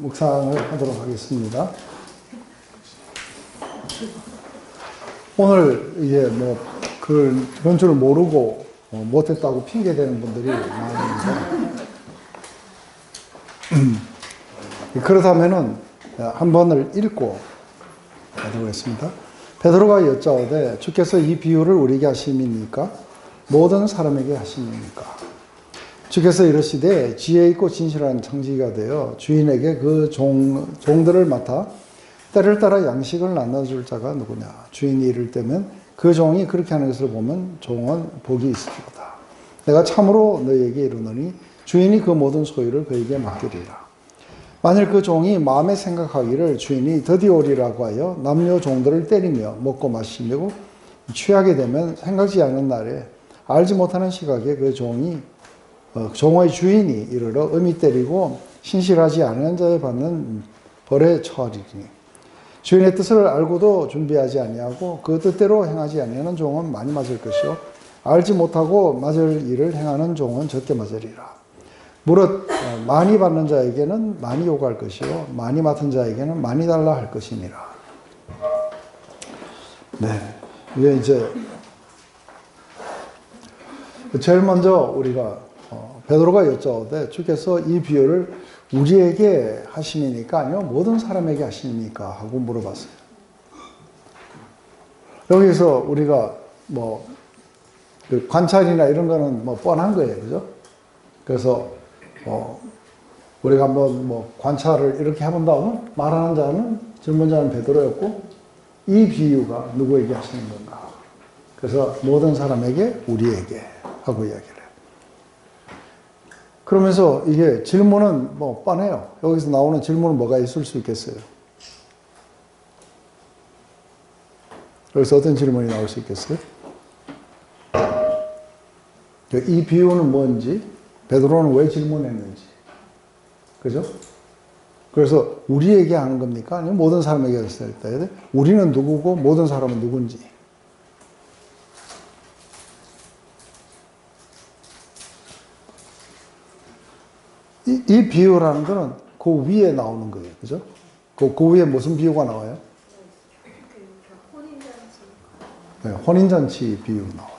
묵상을 하도록 하겠습니다. 오늘 이게 그런 줄 모르고 못했다고 핑계대는 분들이 많은데, 그렇다면은 한 번을 읽고 가도록 하겠습니다. 베드로가 여짜오되 주께서 이 비유를 우리에게 하심이니까 모든 사람에게 하심이니까. 주께서 이르시되 지혜 있고 진실한 청지기가 되어 주인에게 그 종들을 맡아 때를 따라 양식을 나눠줄 자가 누구냐. 주인이 이를 때면 그 종이 그렇게 하는 것을 보면 종은 복이 있으리로다. 내가 참으로 너희에게 이르노니 주인이 그 모든 소유를 그에게 맡기리라. 만일 그 종이 마음에 생각하기를 주인이 드디어 오리라고 하여 남녀 종들을 때리며 먹고 마시려고 취하게 되면 생각지 않은 날에 알지 못하는 시각에 그 종의 주인이 이르러 음이 때리고 신실하지 않은 자에 받는 벌에 처하리니, 주인의 뜻을 알고도 준비하지 아니하고 그 뜻대로 행하지 아니하는 종은 많이 맞을 것이요 알지 못하고 맞을 일을 행하는 종은 적게 맞으리라. 무릇 많이 받는 자에게는 많이 요구할 것이요 많이 맡은 자에게는 많이 달라 할 것이니라. 네, 이게 이제 제일 먼저 우리가 베드로가 여짜오되 주께서 이 비유를 우리에게 하심이니까 아니면 모든 사람에게 하심이니까 하고 물어봤어요. 여기서 우리가 그 관찰이나 이런 거는 뻔한 거예요, 그죠? 그래서 우리가 한번 관찰을 이렇게 해본다면 말하는 자는 질문자는 베드로였고 이 비유가 누구에게 하시는 건가? 그래서 모든 사람에게 우리에게 하고 이야기를 해요. 그러면서 이게 질문은 뻔해요. 여기서 나오는 질문은 뭐가 있을 수 있겠어요? 여기서 어떤 질문이 나올 수 있겠어요? 이 비유는 뭔지, 베드로는 왜 질문했는지, 그죠? 그래서 우리에게 하는 겁니까? 아니면 모든 사람에게 했을 때 우리는 누구고 모든 사람은 누군지. 이 비유라는 거는 그 위에 나오는 거예요. 그죠? 그 위에 무슨 비유가 나와요? 네, 혼인잔치 비유 나와요.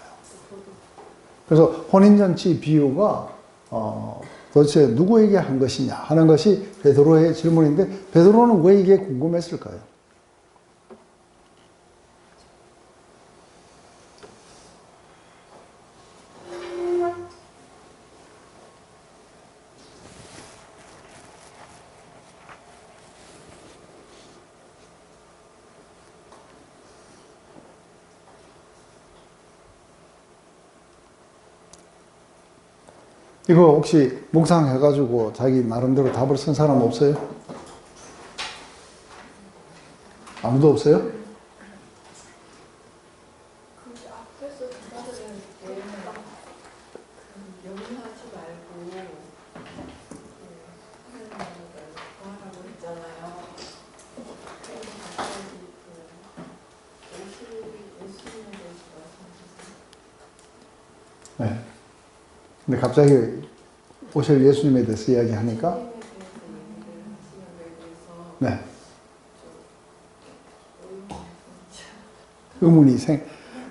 그래서 혼인잔치 비유가 도대체 누구에게 한 것이냐 하는 것이 베드로의 질문인데, 베드로는 왜 이게 궁금했을까요? 이거 혹시 묵상해가지고 자기 나름대로 답을 쓴 사람 없어요? 아무도 없어요? 앞에서 기다리는 연민하지 말고 하라고 했잖아요. 그래서 갑자기 예수님에 대해서 말씀하셨어요. 네. 근데 갑자기 오실 예수님에 대해서 이야기하니까, 네. 의문이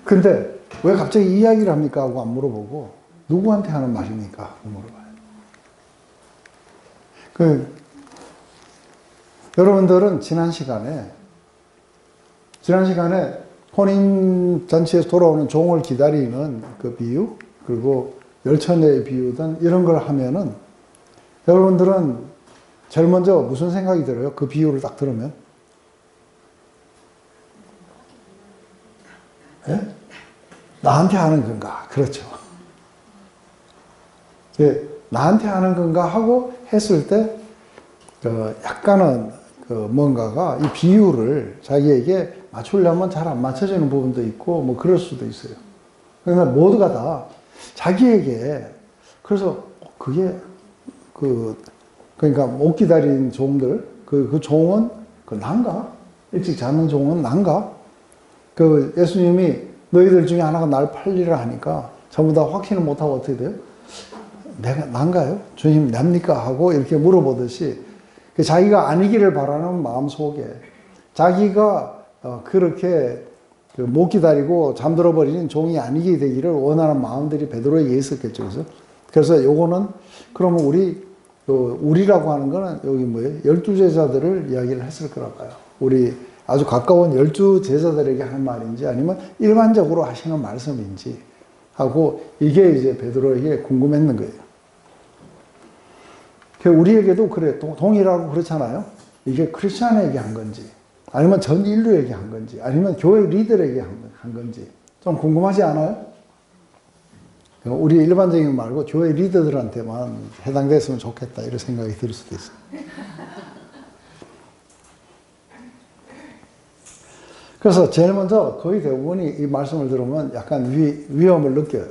근데 왜 갑자기 이 이야기를 합니까? 하고 안 물어보고, 누구한테 하는 말입니까? 하고 물어봐요. 여러분들은 지난 시간에 혼인잔치에서 돌아오는 종을 기다리는 그 비유, 그리고 열처녀의 비유든 이런 걸 하면은 여러분들은 제일 먼저 무슨 생각이 들어요? 그 비유를 딱 들으면? 네? 나한테 하는 건가? 그렇죠. 나한테 하는 건가 하고 했을 때 약간은 뭔가가 이 비유를 자기에게 맞추려면 잘 안 맞춰지는 부분도 있고 그럴 수도 있어요. 그러나 모두가 다 자기에게, 그래서 그게 그러니까 못 기다린 종들, 그 종은 난가? 일찍 자는 종은 난가? 예수님이 너희들 중에 하나가 날 팔리라 하니까 전부 다 확신을 못하고 어떻게 돼요? 내가 난가요? 주님 납니까? 하고 이렇게 물어보듯이 자기가 아니기를 바라는 마음 속에 자기가 그렇게 못 기다리고 잠들어 버리는 종이 아니게 되기를 원하는 마음들이 베드로에게 있었겠죠. 그래서 요거는 그러면 우리라고 하는 거는 여기 뭐예요? 12제자들을 이야기를 했을 거랄까요? 우리 아주 가까운 12제자들에게 하는 말인지 아니면 일반적으로 하시는 말씀인지 하고 이게 이제 베드로에게 궁금했는 거예요. 우리에게도 그래, 동일하고 그렇잖아요. 이게 크리스천에게 한 건지 아니면 전 인류에게 한 건지 아니면 교회 리더에게 한 건지 좀 궁금하지 않아요? 우리 일반적인 말고 교회 리더들한테만 해당됐으면 좋겠다 이런 생각이 들 수도 있어요. 그래서 제일 먼저 거의 대부분이 이 말씀을 들으면 약간 위험을 느껴요.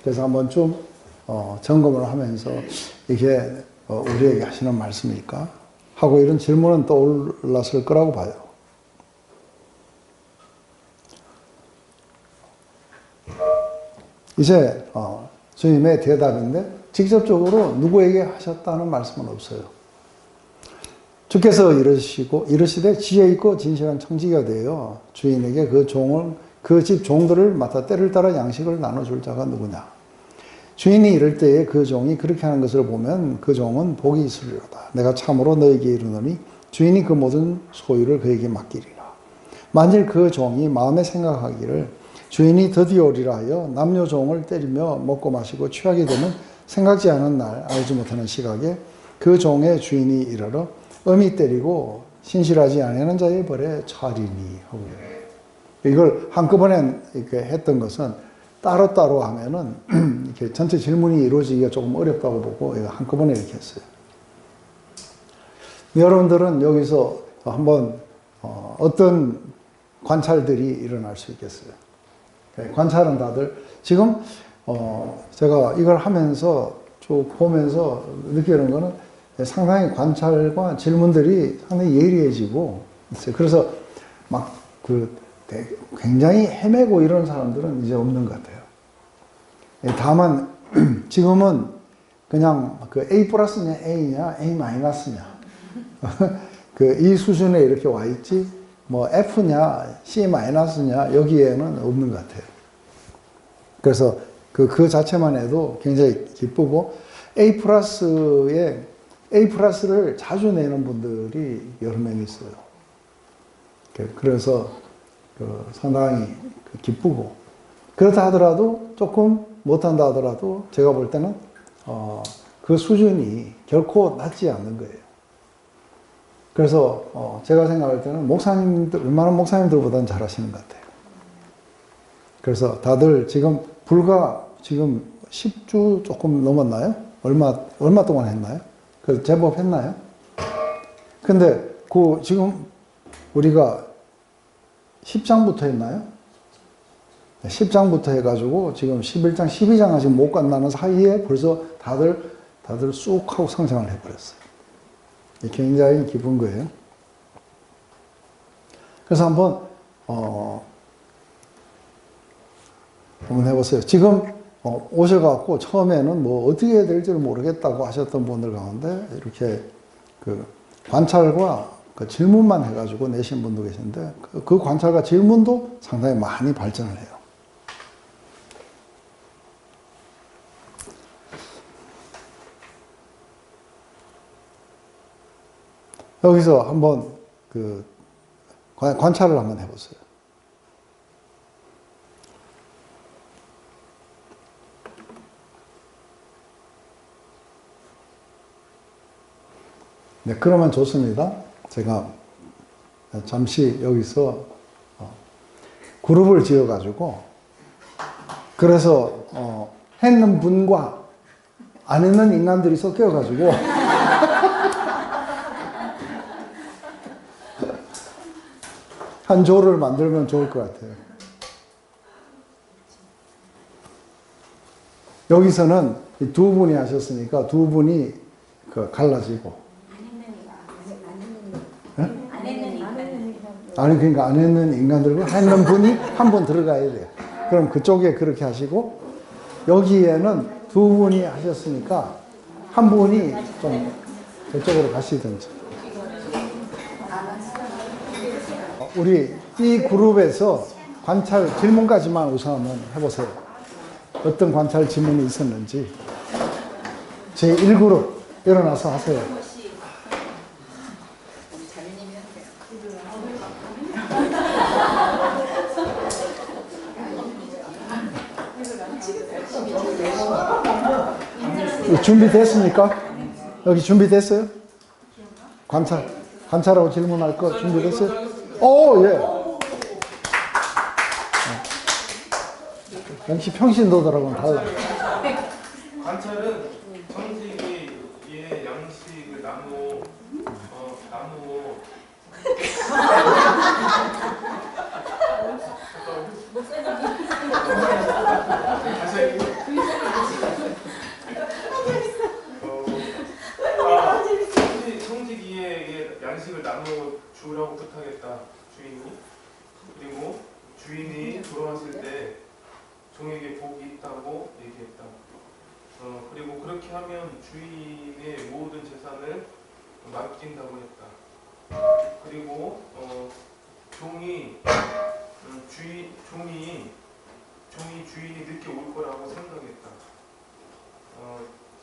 그래서 한번 좀 점검을 하면서 이게 우리에게 하시는 말씀일까? 하고 이런 질문은 떠올랐을 거라고 봐요. 이제 주님의 대답인데 직접적으로 누구에게 하셨다는 말씀은 없어요. 주께서 이르시되 지혜 있고 진실한 청지기가 되어 주인에게 그 집 종들을 맡아 때를 따라 양식을 나눠줄 자가 누구냐. 주인이 이럴 때에 그 종이 그렇게 하는 것을 보면 그 종은 복이 있으리로다. 내가 참으로 너에게 이르노니 주인이 그 모든 소유를 그에게 맡기리라. 만일 그 종이 마음에 생각하기를 주인이 드디어 오리라 하여 남녀 종을 때리며 먹고 마시고 취하게 되면 생각지 않은 날 알지 못하는 시각에 그 종의 주인이 이르러 엄히 때리고 신실하지 아니하는 자의 벌에 처하리니 하고 이걸 한꺼번에 이렇게 했던 것은 따로따로 하면은 이렇게 전체 질문이 이루어지기가 조금 어렵다고 보고 한꺼번에 이렇게 했어요. 여러분들은 여기서 한번 어떤 관찰들이 일어날 수 있겠어요? 관찰은 다들 지금 제가 이걸 하면서 쭉 보면서 느끼는 거는 상당히 관찰과 질문들이 상당히 예리해지고 있어요. 그래서 막 굉장히 헤매고 이런 사람들은 이제 없는 것 같아요. 다만 지금은 그냥 A 플러스냐 A냐 A 마이너스냐 이 수준에 이렇게 와 있지 뭐 F냐 C 마이너스냐 여기에는 없는 것 같아요. 그래서 그 자체만 해도 굉장히 기쁘고 A 플러스를 자주 내는 분들이 여러 명 있어요. 그래서 상당히 기쁘고 그렇다 하더라도 조금 못한다 하더라도 제가 볼 때는 그 수준이 결코 낮지 않는 거예요. 그래서 제가 생각할 때는 웬만한 목사님들보다는 잘하시는 것 같아요. 그래서 다들 지금 지금 10주 조금 넘었나요? 얼마 동안 했나요? 그래서 제법 했나요? 근데 지금 우리가 10장부터 했나요? 10장부터 해가지고 지금 11장, 12장 아직 못 끝나는 사이에 벌써 다들 쑥 하고 성장을 해버렸어요. 굉장히 기쁜 거예요. 그래서 한번 해보세요. 지금 오셔갖고 처음에는 뭐 어떻게 해야 될지를 모르겠다고 하셨던 분들 가운데 이렇게 관찰과 질문만 해가지고 내신 분도 계신데 그 관찰과 질문도 상당히 많이 발전을 해요. 여기서 한번 관찰을 한번 해보세요. 네, 그러면 좋습니다. 제가 잠시 여기서 그룹을 지어가지고 그래서 했는 분과 안 했는 인간들이 섞여가지고 한 조를 만들면 좋을 것 같아요. 여기서는 두 분이 하셨으니까 두 분이 갈라지고 아니 그러니까 안 했는 인간들과 했는 분이 한 분 들어가야 돼요. 그럼 그쪽에 그렇게 하시고 여기에는 두 분이 하셨으니까 한 분이 좀 저쪽으로 가시든지 우리 이 그룹에서 관찰 질문까지만 우선 한번 해보세요. 어떤 관찰 질문이 있었는지. 제 1그룹 일어나서 하세요. 준비됐습니까? 여기 준비됐어요? 관찰하고 질문할 거 준비됐어요? 오, 예. 역시 평신도들하고는 달라. 관찰은 정직이 의 양식을 나누고 성직이에게 양식을 나누어 주라고 부탁했다 주인이. 그리고 주인이 돌아왔을 때 종에게 복이 있다고 얘기했다. 그리고 그렇게 하면 주인의 모든 재산을 맡긴다고 했다. 그리고 종이 주인이 늦게 올 거라고 생각했다.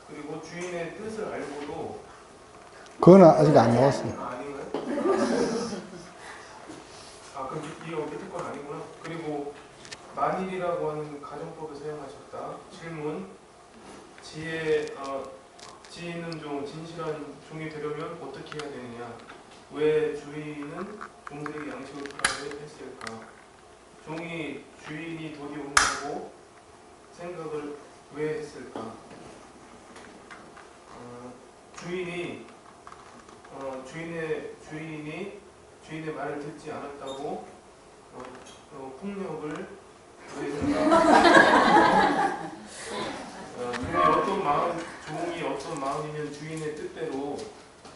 그리고 주인의 뜻을 알고도 그건 아직 안 나왔어요. 아닌가요? 그럼 이거 밑에 건 아니구나. 그리고 만일이라고 하는 가정법을 사용하셨다. 질문. 지혜는 종, 진실한 종이 되려면 어떻게 해야 되느냐? 왜 주인은 종들에게 양식을 구하려 했을까? 종이 주인이 돈이 온다고 생각을 왜 했을까? 주인의 말을 듣지 않았다고 폭력을 왜 했을까? 종이 어떤 마음이면 주인의 뜻대로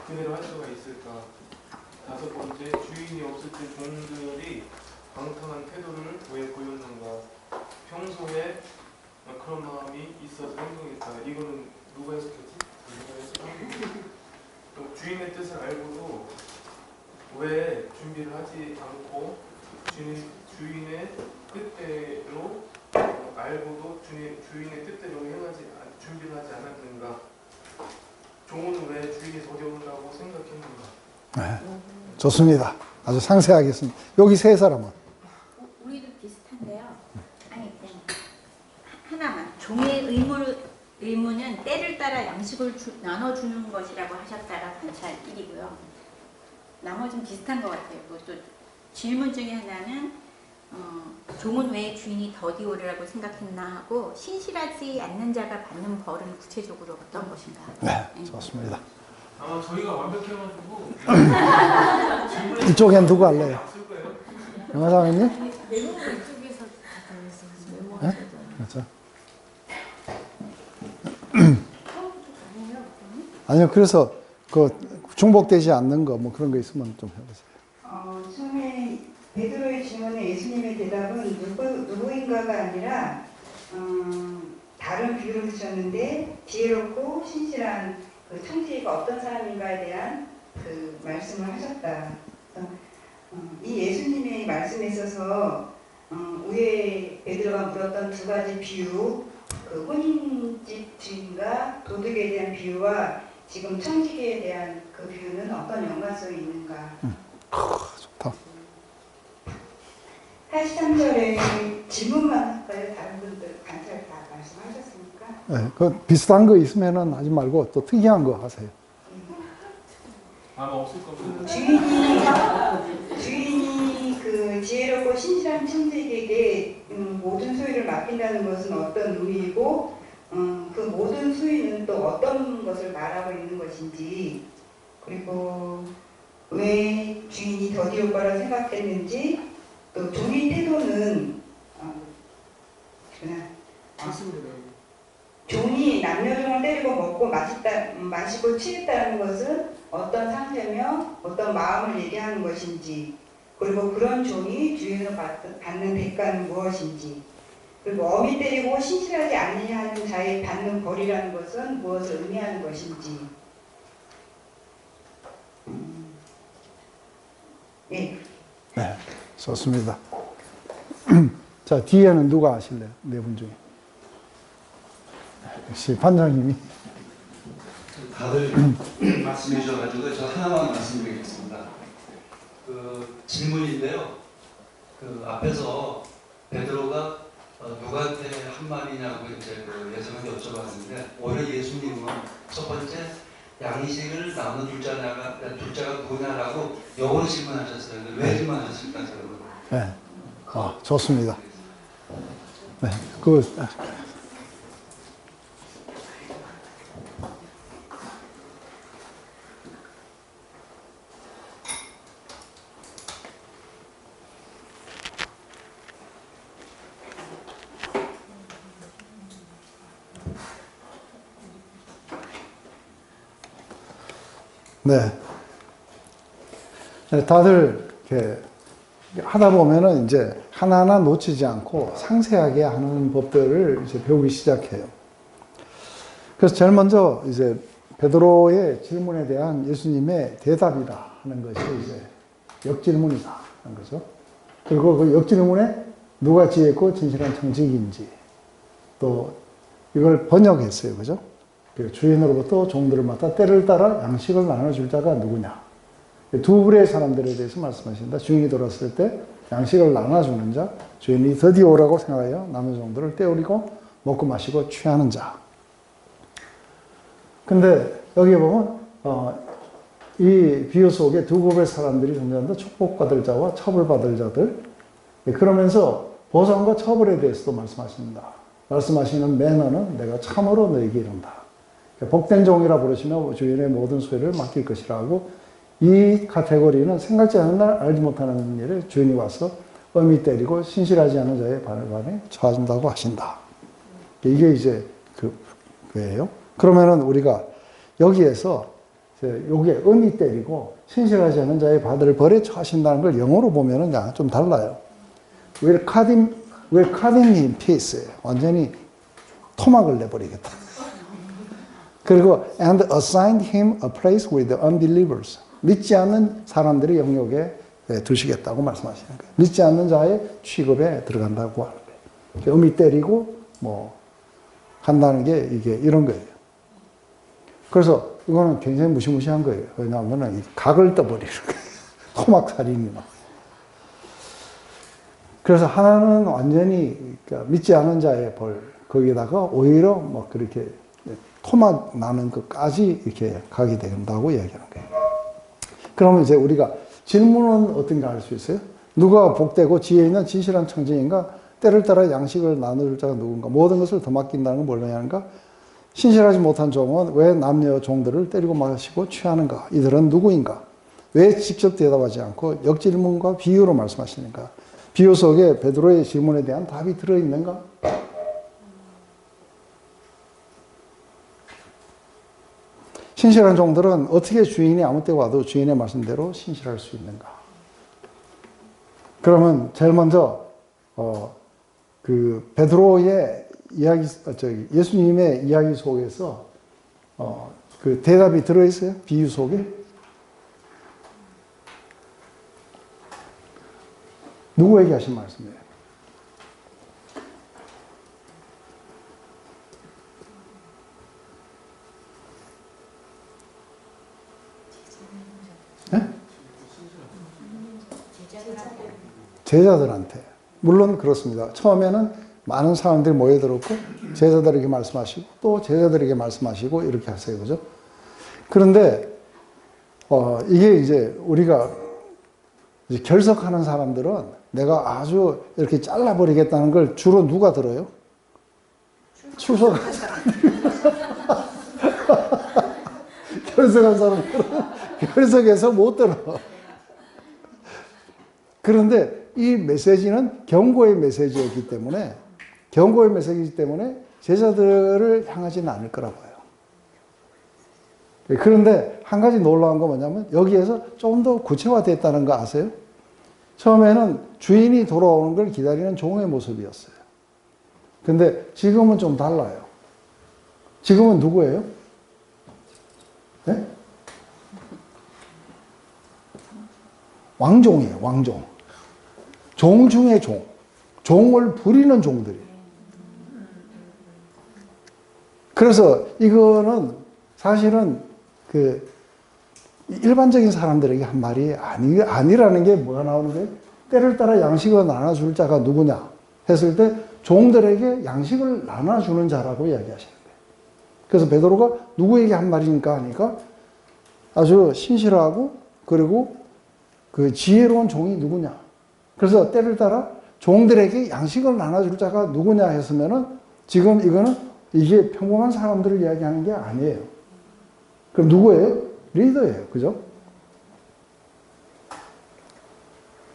그대로 할 수가 있을까? 5번째, 주인이 없을 때 종들이 방탕한 태도를 왜 보였는가? 평소에 그런 마음이 있어서 행동했다. 이거는 누가 해석했지? 또 주인의 뜻을 알고도 왜 준비를 하지 않고 주인의 뜻대로 알고도 주인의 뜻대로 준비를 하지 않았는가? 종은 왜 주인이 더 온다고 생각했는가? 네, 좋습니다. 아주 상세하게 했습니다. 여기 세 사람은? 우리도 비슷한데요. 아니, 하나만. 종의 의무는 때를 따라 양식을 나눠주는 것이라고 하셨다가 관찰 1이고요. 나머지는 비슷한 것 같아요. 또 질문 중에 하나는 종은 왜 주인이 더디 오르라고 생각했나 하고, 신실하지 않는 자가 받는 벌은 구체적으로 어떤 것인가. 네, 좋습니다. 저희가 완벽해가지고 이쪽엔 누구 할래요? 영화사님? 내용은 이쪽에서 다 들었어요. 네? 그렇죠. 아니요, 그래서 중복되지 않는 거 그런 거 있으면 좀 해보세요. 처음에 베드로의 질문에 예수님의 대답은 누구인가가 아니라 다른 비유를 주셨는데, 지혜롭고 신실한 그 청지기가 어떤 사람인가에 대한 그 말씀을 하셨다. 이 예수님의 말씀에 있어서 위에 베드로가 물었던 2가지 비유, 그 혼인집 주인과 도둑에 대한 비유와 지금 청지기에 대한 그 비유는 어떤 연관성이 있는가? 좋다. 83절에 질문만 할까요? 다른 분들 관찰 다 말씀하셨으니까. 네, 그 비슷한 거 있으면은 하지 말고 또 특이한 거 하세요. 아마 없을 겁니다. 주인이 그 지혜롭고 신실한 청지기에게 모든 소유를 맡긴다는 것은 어떤 의미이고, 그 모든 소유는 또 어떤 것을 말하고 있는 것인지, 그리고 왜 주인이 더디 올 거라 생각했는지, 또 종의 태도는 종이 남녀종을 때리고 먹고 마시고 취했다는 것은 어떤 상태며 어떤 마음을 얘기하는 것인지, 그리고 그런 종이 주인으로 받는 대가는 무엇인지, 그리고 어미 때리고 신실하지 않느냐 하는 자의 받는 벌이라는 것은 무엇을 의미하는 것인지. 예. 네, 좋습니다. 자, 뒤에는 누가 하실래요? 네 분 중에. 역시 반장님이. 다들 말씀해 주셔가지고 저 하나만 말씀드리겠습니다. 그 질문인데요. 그 앞에서 베드로가 누구한테 한 말이냐고 이제 그 예수님한테 여쭤봤는데 오히려 예수님은 첫 번째 양식을 나눠줄 자가 누구냐라고 영어로 질문하셨어요. 왜 질문하셨을까 저는. 네. 아, 좋습니다. 네. 그 네. 다들 이렇게 하다 보면은 이제 하나하나 놓치지 않고 상세하게 하는 법들을 이제 배우기 시작해요. 그래서 제일 먼저 이제 베드로의 질문에 대한 예수님의 대답이다 하는 것이 이제 역질문이다 하는 거죠. 그리고 그 역질문에 누가 지혜있고 진실한 청직인지 또 이걸 번역했어요. 그죠? 주인으로부터 종들을 맡아 때를 따라 양식을 나눠줄 자가 누구냐. 두 부류의 사람들에 대해서 말씀하신다. 주인이 돌아왔을 때 양식을 나눠주는 자, 주인이 드디어 오라고 생각하여 남은 종들을 떼우리고 먹고 마시고 취하는 자. 근데 여기 보면 이 비유 속에 두 그룹의 사람들이 존재한다. 축복받을 자와 처벌받을 자들. 그러면서 보상과 처벌에 대해서도 말씀하십니다. 말씀하시는 매너는 내가 참으로 너에게 이른다. 복된 종이라 부르시며 주인의 모든 소유를 맡길 것이라고 이 카테고리는 생각지 않은 날 알지 못하는 일에 주인이 와서 엄히 때리고 신실하지 않은 자의 발에 처하신다고 하신다. 이게 이제 그거예요. 그러면은 우리가 여기에서 요게 엄히 때리고 신실하지 않은 자의 발을 벌에 처하신다는 걸 영어로 보면은 좀 달라요. We're cutting him piece예요. 완전히 토막을 내버리겠다. 그리고 and assigned him a place with the unbelievers. 믿지 않는 사람들의 영역에 두시겠다고 말씀하시는 거예요. 믿지 않는 자의 취급에 들어간다고 하는 거예요. 음이 때리고 뭐 한다는 게 이게 이런 거예요. 그래서 이거는 굉장히 무시무시한 거예요. 왜냐하면 각을 떠버리는 거예요. 토막살인이 막. 그래서 하나는 완전히 그러니까 믿지 않은 자의 벌 거기다가 오히려 막 그렇게 토막 나는 것까지 이렇게 가게 된다고 이야기하는 거예요. 그러면 이제 우리가 질문은 어떤가 할 수 있어요? 누가 복되고 지혜 있는 진실한 청지인가? 때를 따라 양식을 나눠줄 자가 누군가? 모든 것을 더 맡긴다는 건 뭘 의미하는가? 신실하지 못한 종은 왜 남녀 종들을 때리고 마시고 취하는가? 이들은 누구인가? 왜 직접 대답하지 않고 역질문과 비유로 말씀하시는가? 비유 속에 베드로의 질문에 대한 답이 들어있는가? 신실한 종들은 어떻게 주인이 아무 때 와도 주인의 말씀대로 신실할 수 있는가? 그러면 제일 먼저 그 베드로의 이야기, 예수님의 이야기 속에서 그 대답이 들어있어요? 비유 속에? 누구에게 하신 말씀이에요? 네? 제자들한테. 물론 그렇습니다. 처음에는 많은 사람들이 모여들었고 제자들에게 말씀하시고 또 제자들에게 말씀하시고 이렇게 하세요. 그죠? 그런데 이게 이제 우리가 이제 결석하는 사람들은 내가 아주 이렇게 잘라버리겠다는 걸 주로 누가 들어요? 출석한 사람들. 결석한 사람들은 결석해서 못 들어. 그런데 이 메시지는 경고의 메시지였기 때문에 제자들을 향하지는 않을 거라고 해요. 그런데 한 가지 놀라운 건 뭐냐면 여기에서 좀 더 구체화됐다는 거 아세요? 처음에는 주인이 돌아오는 걸 기다리는 종의 모습이었어요. 근데 지금은 좀 달라요. 지금은 누구예요? 네? 왕종이에요, 왕종. 종 중에 종. 종을 부리는 종들이에요. 그래서 이거는 사실은 그 일반적인 사람들에게 한 말이 아니라는 게 뭐가 나오는 거예요? 때를 따라 양식을 나눠줄 자가 누구냐 했을 때 종들에게 양식을 나눠주는 자라고 이야기하시는 거예요. 그래서 베드로가 누구에게 한 말이니까 하니까 아주 신실하고 그리고 그 지혜로운 종이 누구냐. 그래서 때를 따라 종들에게 양식을 나눠줄 자가 누구냐 했으면은 지금 이거는 이게 평범한 사람들을 이야기하는 게 아니에요. 그럼 누구예요? 리더예요. 그죠?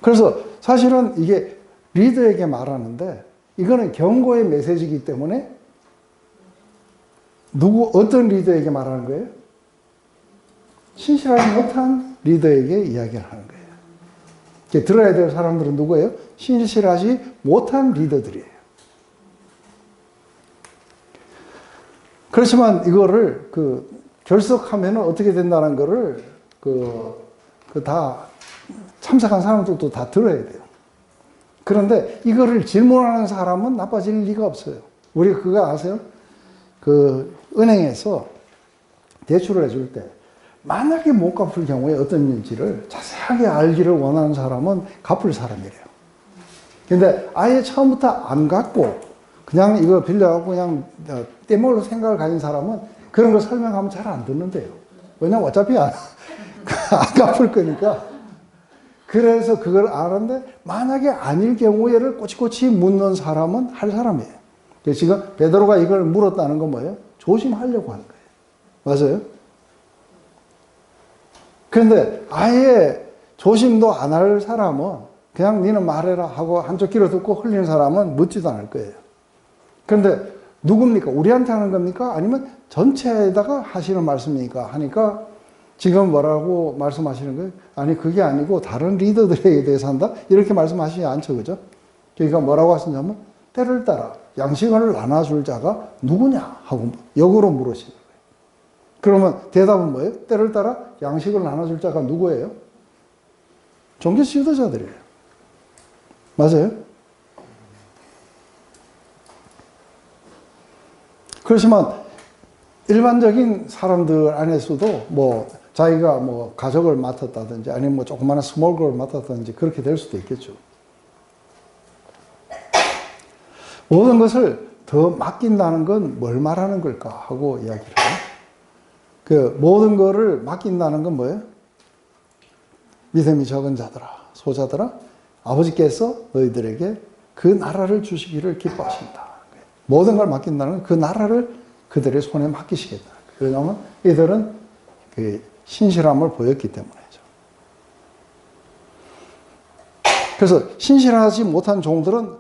그래서 사실은 이게 리더에게 말하는데 이거는 경고의 메시지이기 때문에 어떤 리더에게 말하는 거예요? 신실하지 못한 리더에게 이야기를 하는 거예요. 들어야 될 사람들은 누구예요? 신실하지 못한 리더들이에요. 그렇지만 이거를 결석하면 어떻게 된다는 거를 다 참석한 사람들도 다 들어야 돼요. 그런데 이거를 질문하는 사람은 나빠질 리가 없어요. 우리 그거 아세요? 은행에서 대출을 해줄 때 만약에 못 갚을 경우에 어떤 일지를 자세하게 알기를 원하는 사람은 갚을 사람이래요. 근데 아예 처음부터 안 갚고 그냥 이거 빌려갖고 그냥 떼먹을 생각을 가진 사람은 그런 거 설명하면 잘 안 듣는데요. 왜냐면 어차피 안 갚을 거니까. 그래서 그걸 아는데 만약에 아닐 경우에를 꼬치꼬치 묻는 사람은 할 사람이에요. 지금 베드로가 이걸 물었다는 건 뭐예요? 조심하려고 하는 거예요. 맞아요? 그런데 아예 조심도 안 할 사람은 그냥 니는 말해라 하고 한쪽 귀로 듣고 흘리는 사람은 묻지도 않을 거예요. 그런데 누굽니까? 우리한테 하는 겁니까? 아니면 전체에다가 하시는 말씀입니까? 하니까 지금 뭐라고 말씀하시는 거예요? 아니 그게 아니고 다른 리더들에게 대해서 한다? 이렇게 말씀하시지 않죠. 그죠? 그러니까 뭐라고 하시냐면 때를 따라 양식을 나눠줄 자가 누구냐? 하고 역으로 물으시는 거예요. 그러면 대답은 뭐예요? 때를 따라 양식을 나눠줄 자가 누구예요? 종교 지도자들이에요. 맞아요? 그렇지만 일반적인 사람들 안에서도 자기가 가족을 맡았다든지 아니면 조그마한 스몰그룹을 맡았다든지 그렇게 될 수도 있겠죠. 모든 것을 더 맡긴다는 건 뭘 말하는 걸까 하고 이야기를 해요. 모든 거를 맡긴다는 건 뭐예요? 믿음이 적은 자들아, 소자들아, 아버지께서 너희들에게 그 나라를 주시기를 기뻐하신다. 모든 걸 맡긴다는 건 그 나라를 그들의 손에 맡기시겠다. 왜냐하면 이들은 신실함을 보였기 때문이죠. 그래서 신실하지 못한 종들은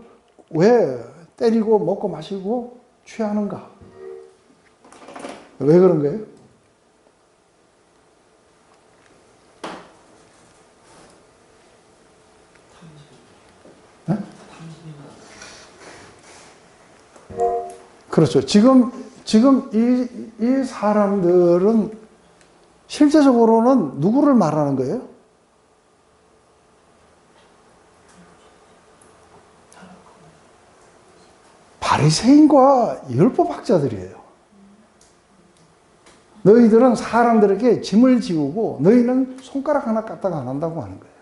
왜 때리고 먹고 마시고 취하는가? 왜 그런 거예요? 네? 그렇죠. 지금 이 사람들은 실제적으로는 누구를 말하는 거예요? 바리새인과 율법학자들이에요. 너희들은 사람들에게 짐을 지우고 너희는 손가락 하나 까딱 안 한다고 하는 거예요.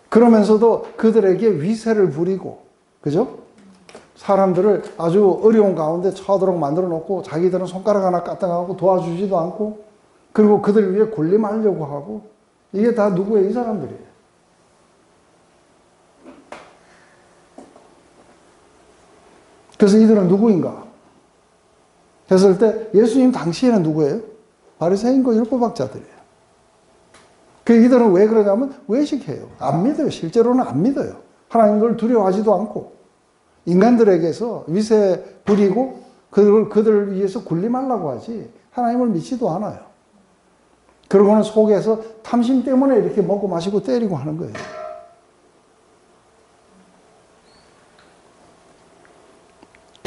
그러면서도 그들에게 위세를 부리고, 그죠? 사람들을 아주 어려운 가운데 처하도록 만들어 놓고 자기들은 손가락 하나 까딱하고 도와주지도 않고 그리고 그들 위해 군림하려고 하고 이게 다 누구예요? 이 사람들이에요. 그래서 이들은 누구인가? 했을 때 예수님 당시에는 누구예요? 바리새인과 율법학자들이에요. 이들은 왜 그러냐면 외식해요. 안 믿어요. 실제로는 안 믿어요. 하나님을 두려워하지도 않고 인간들에게서 위세 부리고 그들을 위해서 군림하려고 하지 하나님을 믿지도 않아요. 그러고는 속에서 탐심 때문에 이렇게 먹고 마시고 때리고 하는 거예요.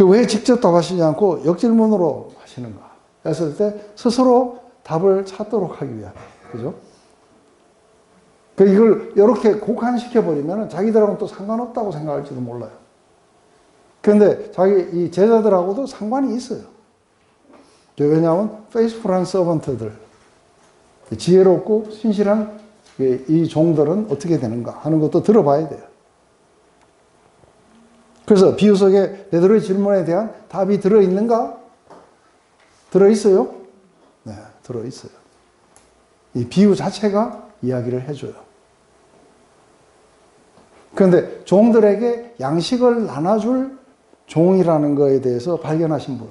왜 직접 답하시지 않고 역질문으로 하시는가? 했을 때 스스로 답을 찾도록 하기 위함. 그죠? 이걸 이렇게 국한시켜버리면 자기들하고는 또 상관없다고 생각할지도 몰라요. 그런데 자기 이 제자들하고도 상관이 있어요. 왜냐하면 페이스풀한 서번트들, 지혜롭고 신실한 이 종들은 어떻게 되는가 하는 것도 들어봐야 돼요. 그래서 비유 속에 베드로의 질문에 대한 답이 들어있는가? 들어있어요? 네, 들어있어요. 이 비유 자체가 이야기를 해줘요. 그런데 종들에게 양식을 나눠줄 종이라는 것에 대해서 발견하신 분.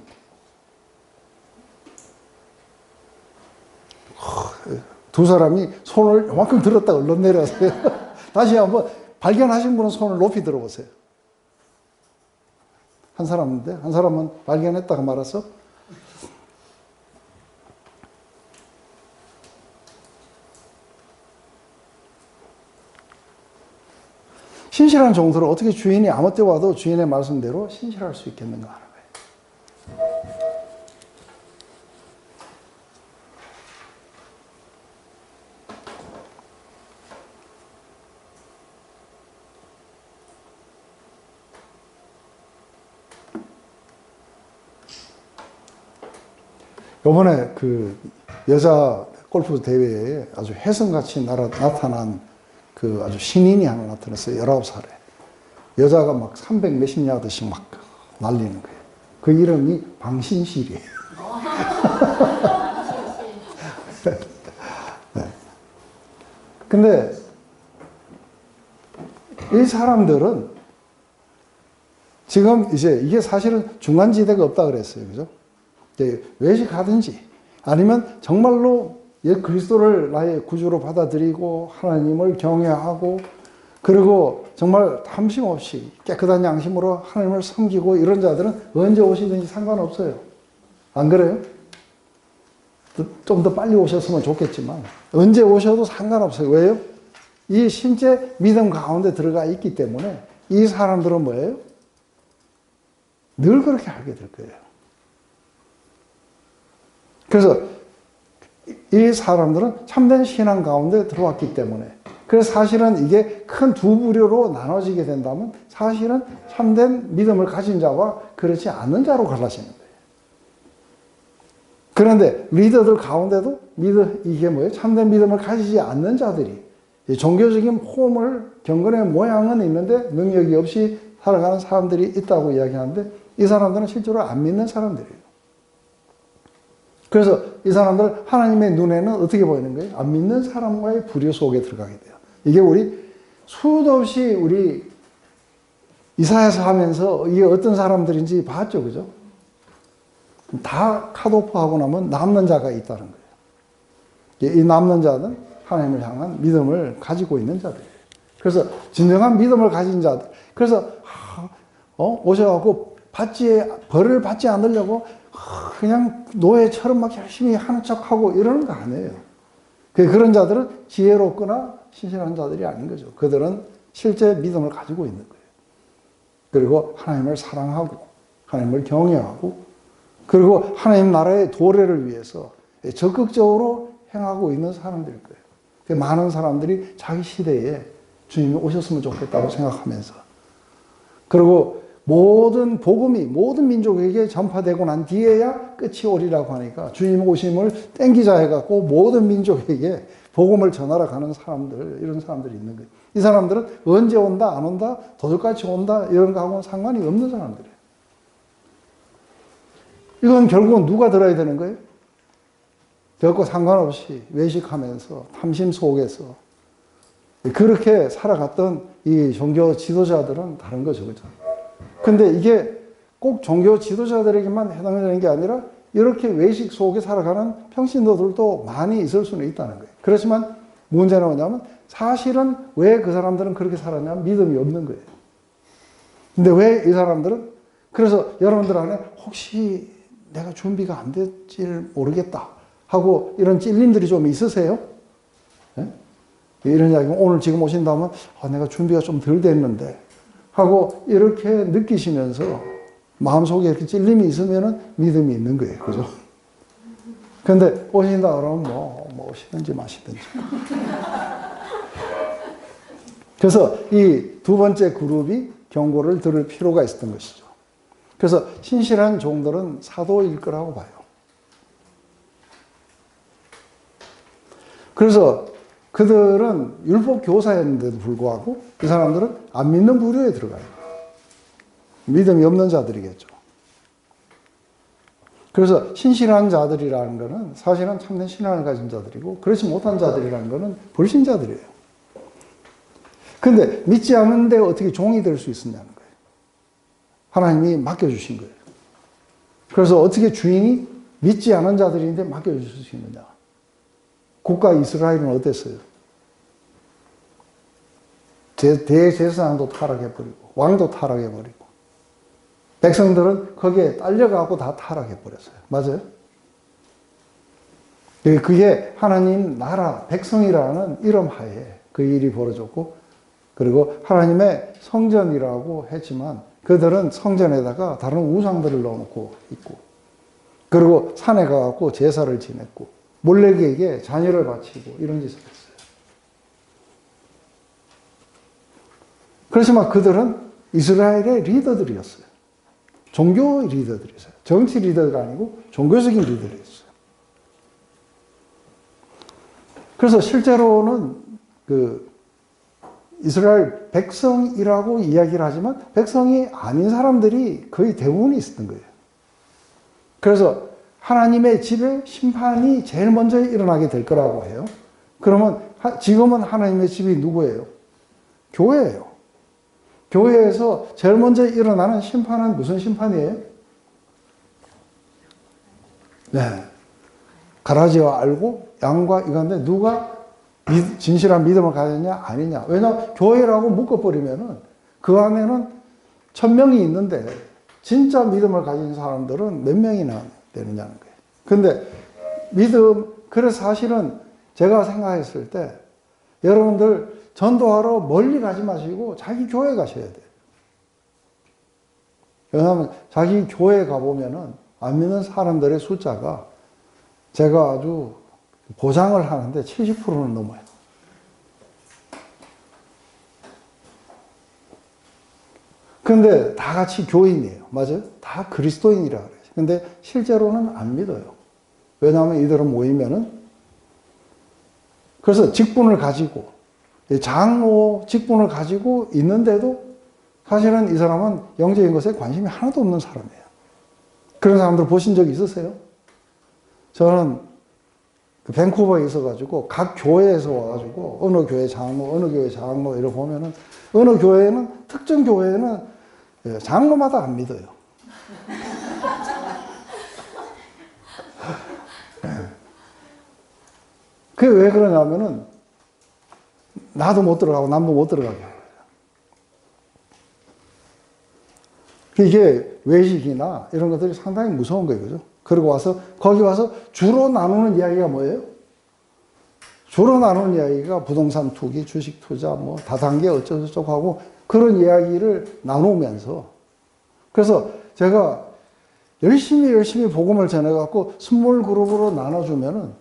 두 사람이 손을 요만큼 들었다가 얼른 내려서요. 다시 한번 발견하신 분은 손을 높이 들어보세요. 한 사람인데, 한 사람은 발견했다가 말았어? 신실한 종들은 어떻게 주인이 아무 때 와도 주인의 말씀대로 신실할 수 있겠는가 하는 거예요. 요번에 그 여자 골프 대회에 아주 혜성같이 나타난 그 아주 신인이 하나 나타났어요. 19살에. 여자가 막 300 몇십 야드씩 막 날리는 거예요. 그 이름이 방신실이에요. 네. 근데 이 사람들은 지금 이제 이게 사실은 중간지대가 없다 그랬어요. 그죠? 외식하든지 아니면 정말로 그리스도를 나의 구주로 받아들이고 하나님을 경외하고 그리고 정말 탐심 없이 깨끗한 양심으로 하나님을 섬기고 이런 자들은 언제 오시든지 상관없어요. 안 그래요? 좀 더 빨리 오셨으면 좋겠지만 언제 오셔도 상관없어요. 왜요? 이 실제 믿음 가운데 들어가 있기 때문에 이 사람들은 뭐예요? 늘 그렇게 하게 될 거예요. 그래서 이 사람들은 참된 신앙 가운데 들어왔기 때문에 그래서 사실은 이게 큰 두 부류로 나눠지게 된다면 사실은 참된 믿음을 가진 자와 그렇지 않는 자로 갈라지는 거예요. 그런데 리더들 가운데도 이게 뭐예요? 참된 믿음을 가지지 않는 자들이 종교적인 폼을 경건의 모양은 있는데 능력이 없이 살아가는 사람들이 있다고 이야기하는데 이 사람들은 실제로 안 믿는 사람들이에요. 그래서 이 사람들 하나님의 눈에는 어떻게 보이는 거예요? 안 믿는 사람과의 부류 속에 들어가게 돼요. 이게 우리 수도 없이 우리 이사야서 하면서 이게 어떤 사람들인지 봤죠, 그죠? 다 컷오프하고 나면 남는 자가 있다는 거예요. 이 남는 자는 하나님을 향한 믿음을 가지고 있는 자들이에요. 그래서 진정한 믿음을 가진 자들. 그래서 오셔갖고 벌을 받지 않으려고 그냥 노예처럼 막 열심히 하는 척하고 이러는 거 아니에요. 그런 자들은 지혜롭거나 신실한 자들이 아닌 거죠. 그들은 실제 믿음을 가지고 있는 거예요. 그리고 하나님을 사랑하고 하나님을 경외하고 그리고 하나님 나라의 도래를 위해서 적극적으로 행하고 있는 사람들일 거예요. 많은 사람들이 자기 시대에 주님이 오셨으면 좋겠다고 생각하면서 그리고 모든 복음이 모든 민족에게 전파되고 난 뒤에야 끝이 오리라고 하니까 주님 오심을 땡기자 해갖고 모든 민족에게 복음을 전하러 가는 사람들, 이런 사람들이 있는 거예요. 이 사람들은 언제 온다, 안 온다, 도둑같이 온다, 이런 거하고는 상관이 없는 사람들이에요. 이건 결국은 누가 들어야 되는 거예요? 결코 상관없이 외식하면서 탐심 속에서 그렇게 살아갔던 이 종교 지도자들은 다른 거죠. 그죠? 근데 이게 꼭 종교 지도자들에게만 해당되는 게 아니라 이렇게 외식 속에 살아가는 평신도들도 많이 있을 수는 있다는 거예요. 그렇지만 문제는 뭐냐면 사실은 왜 그 사람들은 그렇게 살았냐면 믿음이 없는 거예요. 근데 왜 이 사람들은 그래서 여러분들 안에 혹시 내가 준비가 안 될지 모르겠다 하고 이런 찔림들이 좀 있으세요? 네? 이런 이야기 오늘 지금 오신다면 내가 준비가 좀 덜 됐는데 하고 이렇게 느끼시면서 마음속에 이렇게 찔림이 있으면 믿음이 있는 거예요. 그죠? 근데 오신다 그러면 뭐 오시든지 마시든지. 그래서 이 두 번째 그룹이 경고를 들을 필요가 있었던 것이죠. 그래서 신실한 종들은 사도일 거라고 봐요. 그래서 그들은 율법 교사였는데도 불구하고 이 사람들은 안 믿는 부류에 들어가요. 믿음이 없는 자들이겠죠. 그래서 신실한 자들이라는 것은 사실은 참된 신앙을 가진 자들이고 그렇지 못한 자들이라는 것은 불신자들이에요. 근데 믿지 않는데 어떻게 종이 될 수 있었냐는 거예요. 하나님이 맡겨주신 거예요. 그래서 어떻게 주인이 믿지 않은 자들인데 맡겨줄 수 있느냐. 국가 이스라엘은 어땠어요? 대제사장도 타락해버리고 왕도 타락해버리고 백성들은 거기에 딸려가고 다 타락해버렸어요. 맞아요? 그게 하나님 나라 백성이라는 이름 하에 그 일이 벌어졌고 그리고 하나님의 성전이라고 했지만 그들은 성전에다가 다른 우상들을 넣어놓고 있고 그리고 산에 가갖고 제사를 지냈고 몰래에게 자녀를 바치고 이런 짓을 했어요. 그렇지만 그들은 이스라엘의 리더들이었어요. 종교 리더들이었어요. 정치 리더가 아니고 종교적인 리더들이었어요. 그래서 실제로는 이스라엘 백성이라고 이야기를 하지만 백성이 아닌 사람들이 거의 대부분이 있었던 거예요. 그래서 하나님의 집에 심판이 제일 먼저 일어나게 될 거라고 해요. 그러면 지금은 하나님의 집이 누구예요? 교회예요. 교회에서 제일 먼저 일어나는 심판은 무슨 심판이에요? 네. 가라지와 알고 양과 이건데 누가 진실한 믿음을 가졌냐 아니냐. 왜냐하면 교회라고 묶어버리면은 그 안에는 1000명이 있는데 진짜 믿음을 가진 사람들은 몇 명이나 되느냐는 거예요. 근데 믿음, 그래서 사실은 제가 생각했을 때 여러분들 전도하러 멀리 가지 마시고 자기 교회 가셔야 돼요. 왜냐하면 자기 교회 가보면은 안 믿는 사람들의 숫자가 제가 아주 보장을 하는데 70%는 넘어요. 근데 다 같이 교인이에요. 맞아요? 다 그리스도인이라 그래요. 근데 실제로는 안 믿어요. 왜냐하면 이들은 모이면은 그래서 직분을 가지고 장로 직분을 가지고 있는데도 사실은 이 사람은 영적인 것에 관심이 하나도 없는 사람이에요. 그런 사람들 보신 적 있으세요? 저는 밴쿠버에 있어가지고 각 교회에서 와가지고 어느 교회 장로, 어느 교회 장로 이렇게 보면은 어느 교회는 특정 교회는 장로마다 안 믿어요. 그게 왜 그러냐면은 나도 못 들어가고 남도 못 들어가게 하는 거예요. 이게 외식이나 이런 것들이 상당히 무서운 거예요. 그죠? 그리고 와서 거기 와서 주로 나누는 이야기가 뭐예요? 주로 나누는 이야기가 부동산 투기, 주식 투자, 뭐 다단계 어쩌고저쩌고 하고 그런 이야기를 나누면서 그래서 제가 열심히 복음을 전해갖고 스몰 그룹으로 나눠주면은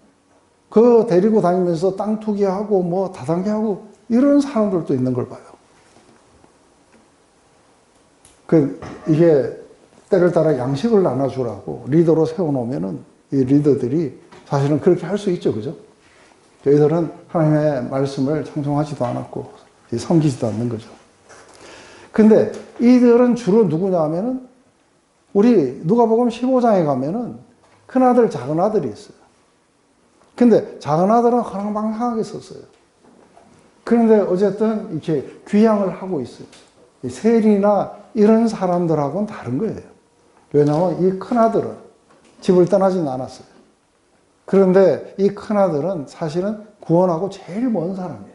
그 데리고 다니면서 땅 투기하고 뭐 다단계하고 이런 사람들도 있는 걸 봐요. 이게 때를 따라 양식을 나눠주라고 리더로 세워놓으면은 이 리더들이 사실은 그렇게 할 수 있죠. 그죠? 저희들은 하나님의 말씀을 청송하지도 않았고 섬기지도 않는 거죠. 근데 이들은 주로 누구냐 하면은 우리 누가복음 15장에 가면은 큰아들 작은아들이 있어요. 근데 작은아들은 허랑방탕하게 썼어요. 그런데 어쨌든 이렇게 귀향을 하고 있어요. 세리나 이런 사람들하고는 다른 거예요. 왜냐하면 이 큰아들은 집을 떠나진 않았어요. 그런데 이 큰아들은 사실은 구원하고 제일 먼 사람이에요.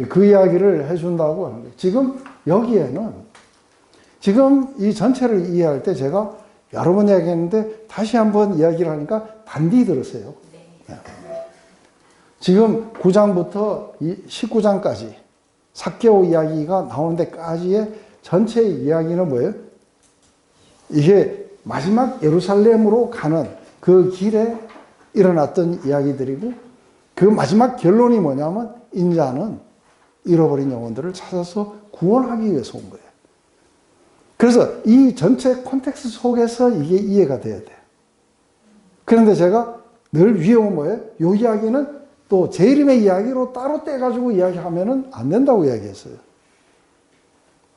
그 이야기를 해준다고 하는 거예요. 지금 여기에는 지금 이 전체를 이해할 때 제가 여러 번 이야기했는데 다시 한번 이야기를 하니까 단디 들으세요. 네. 지금 9장부터 19장까지 삭개오 이야기가 나오는 데까지의 전체 이야기는 뭐예요? 이게 마지막 예루살렘으로 가는 그 길에 일어났던 이야기들이고 그 마지막 결론이 뭐냐면 인자는 잃어버린 영혼들을 찾아서 구원하기 위해서 온 거예요. 그래서 이 전체 콘텍스트 속에서 이게 이해가 돼야 돼요. 그런데 제가 늘 위험은 뭐예요? 이 이야기는 또 재림의 이야기로 따로 떼가지고 이야기하면은 안 된다고 이야기했어요.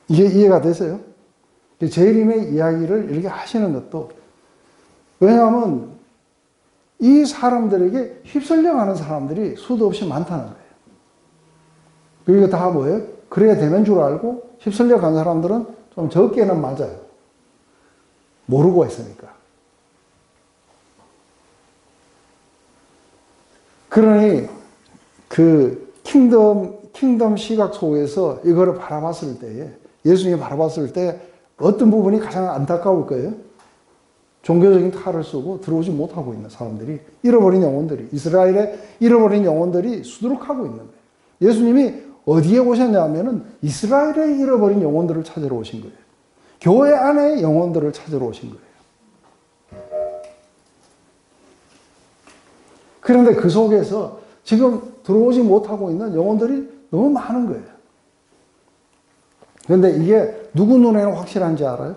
이게 이해가 되세요? 재림의 이야기를 이렇게 하시는 것도, 왜냐하면 이 사람들에게 휩쓸려 가는 사람들이 수도 없이 많다는 거예요. 그리고 다 뭐예요? 그래야 되는 줄 알고 휩쓸려 간 사람들은 좀 적게는 맞아요. 모르고 했으니까. 그러니 그 킹덤 시각 속에서 이거를 바라봤을 때에, 예수님이 바라봤을 때 어떤 부분이 가장 안타까울 거예요? 종교적인 탈을 쓰고 들어오지 못하고 있는 사람들이, 잃어버린 영혼들이, 이스라엘의 잃어버린 영혼들이 수두룩하고 있는 거예요. 예수님이 어디에 오셨냐면은 이스라엘의 잃어버린 영혼들을 찾으러 오신 거예요. 교회 안에 영혼들을 찾으러 오신 거예요. 그런데 그 속에서 지금 들어오지 못하고 있는 영혼들이 너무 많은 거예요. 그런데 이게 누구 눈에는 확실한지 알아요?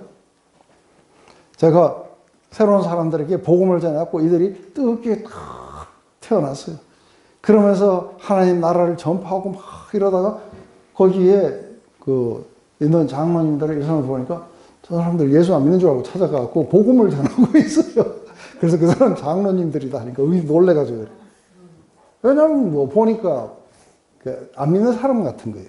제가 새로운 사람들에게 복음을 전해갖고 이들이 뜨겁게 탁 태어났어요. 그러면서 하나님 나라를 전파하고 막 이러다가 거기에 그 있는 장로님들의 일상을 보니까 저 사람들 예수 안 믿는 줄 알고 찾아가고 복음을 전하고 있어요. 그래서 그 사람 장로님들이다 하니까 놀래가지고 그래요. 왜냐면 뭐 보니까 안 믿는 사람 같은 거예요.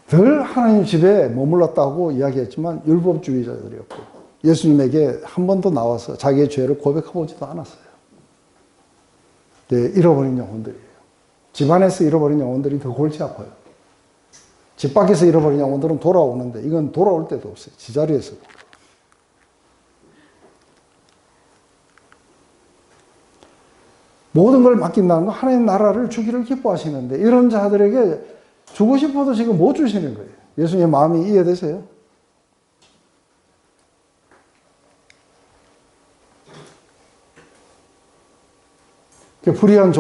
늘 하나님 집에 머물렀다고 이야기했지만 율법주의자들이었고, 예수님에게 한 번도 나와서 자기의 죄를 고백해보지도 않았어요. 네, 잃어버린 영혼들이에요. 집안에서 잃어버린 영혼들이 더 골치 아파요. 집 밖에서 잃어버린 영혼들은 돌아오는데 이건 돌아올 때도 없어요. 지자리에서. 모든 걸 맡긴다는 건 하나님 나라를 주기를 기뻐하시는데, 이런 자들에게 주고 싶어도 지금 못 주시는 거예요. 예수님의 마음이 이해되세요? 불의한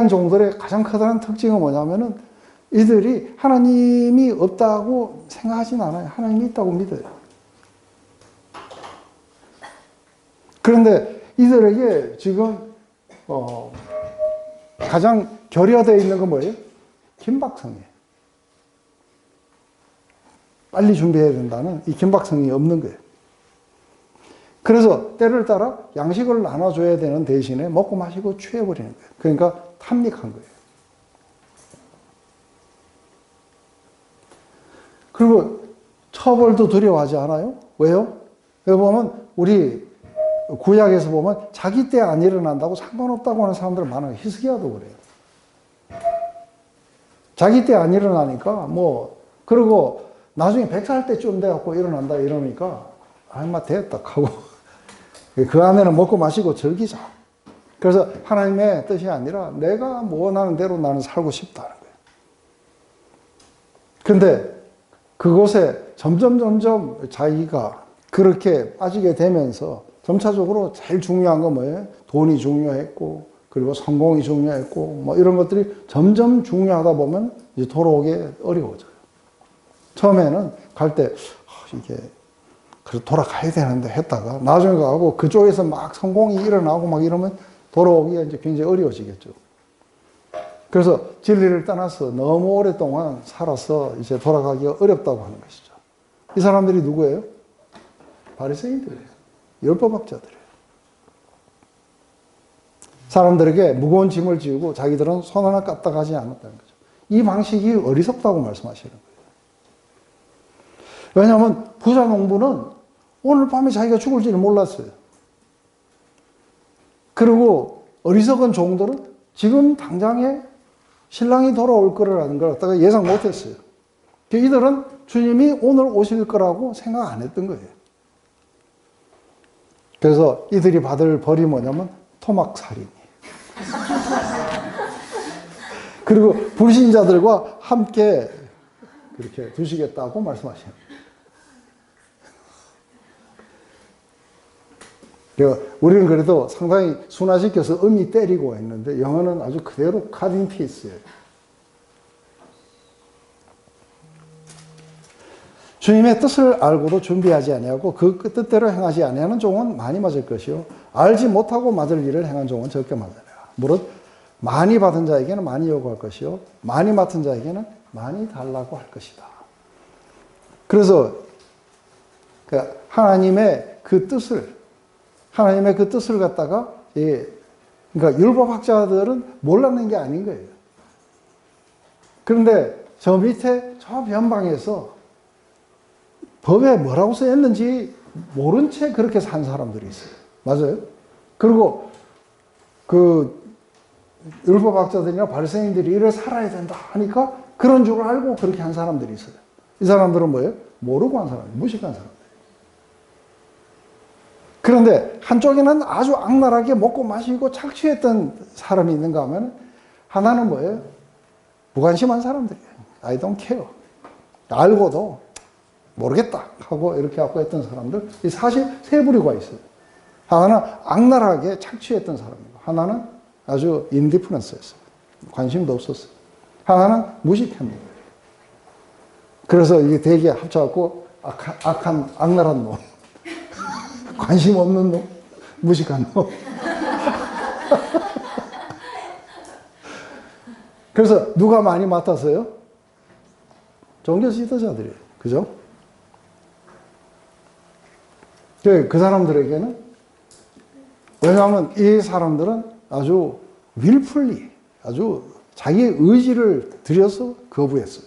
종들의 가장 커다란 특징은 뭐냐면은 이들이 하나님이 없다고 생각하진 않아요. 하나님이 있다고 믿어요. 그런데 이들에게 지금 가장 결여되어 있는 건 뭐예요? 긴박성이에요. 빨리 준비해야 된다는 이 긴박성이 없는 거예요. 그래서 때를 따라 양식을 나눠줘야 되는 대신에 먹고 마시고 취해버리는 거예요. 그러니까 탐닉한 거예요. 그리고 처벌도 두려워하지 않아요? 왜요? 여기 보면 우리 구약에서 보면 자기 때 안 일어난다고 상관없다고 하는 사람들 많아요. 히스기야도 그래요. 자기 때 안 일어나니까 그리고 나중에 100살 때쯤 돼갖고 일어난다 이러니까 아마 됐다 하고 그 안에는 먹고 마시고 즐기자. 그래서 하나님의 뜻이 아니라 내가 원하는 대로 나는 살고 싶다는 거예요. 근데 그곳에 점점 자기가 그렇게 빠지게 되면서 점차적으로 제일 중요한 건 뭐예요? 돈이 중요했고, 그리고 성공이 중요했고, 이런 것들이 점점 중요하다 보면 이제 돌아오기 어려워져요. 처음에는 갈 때, 이게, 그래서 돌아가야 되는데 했다가, 나중에 가고 그쪽에서 막 성공이 일어나고 막 이러면 돌아오기가 이제 굉장히 어려워지겠죠. 그래서 진리를 떠나서 너무 오랫동안 살아서 이제 돌아가기가 어렵다고 하는 것이죠. 이 사람들이 누구예요? 바리새인들이에요. 율법학자들이에요. 사람들에게 무거운 짐을 지우고 자기들은 손 하나 까딱하지 않았다는 거죠. 이 방식이 어리석다고 말씀하시는 거예요. 왜냐하면 부자 농부는 오늘 밤에 자기가 죽을지를 몰랐어요. 그리고 어리석은 종들은 지금 당장에 신랑이 돌아올 거라는 걸 갖다가 예상 못했어요. 이들은 주님이 오늘 오실 거라고 생각 안 했던 거예요. 그래서 이들이 받을 벌이 뭐냐면 토막살인이에요. 그리고 불신자들과 함께 그렇게 두시겠다고 말씀하시는 거예요. 우리는 그래도 상당히 순화시켜서 음이 때리고 했는데 영어는 아주 그대로 카딩 피스예요. 주님의 뜻을 알고도 준비하지 아니하고 그 뜻대로 행하지 아니하는 종은 많이 맞을 것이요 알지 못하고 맞을 일을 행한 종은 적게 맞으리라. 무릇 많이 받은 자에게는 많이 요구할 것이요 많이 맡은 자에게는 많이 달라고 할 것이다. 그래서 하나님의 그 뜻을 갖다가 그러니까 율법학자들은 몰랐는 게 아닌 거예요. 그런데 저 밑에 저 변방에서 법에 뭐라고 써있는지 모른 채 그렇게 산 사람들이 있어요. 맞아요? 그리고 그 율법학자들이나 바리새인들이 이래 살아야 된다 하니까 그런 줄 알고 그렇게 한 사람들이 있어요. 이 사람들은 뭐예요? 모르고 한 사람, 무식한 사람들. 그런데 한쪽에는 아주 악랄하게 먹고 마시고 착취했던 사람이 있는가 하면 하나는 뭐예요? 무관심한 사람들이에요. I don't care. 알고도 모르겠다 하고 이렇게 갖고 했던 사람들. 사실 세 부류가 있어요. 하나는 악랄하게 착취했던 사람이고 하나는 아주 인디프런스였어요. 관심도 없었어요. 하나는 무식한 거예요. 그래서 이게 되게 합쳐갖고 악한 악랄한 놈, 관심 없는 놈, 무식한 놈. 그래서 누가 많이 맡았어요? 종교 지도자들이에요. 그죠? 그 사람들에게는, 왜냐하면 이 사람들은 아주 willfully, 아주 자기의 의지를 들여서 거부했어요.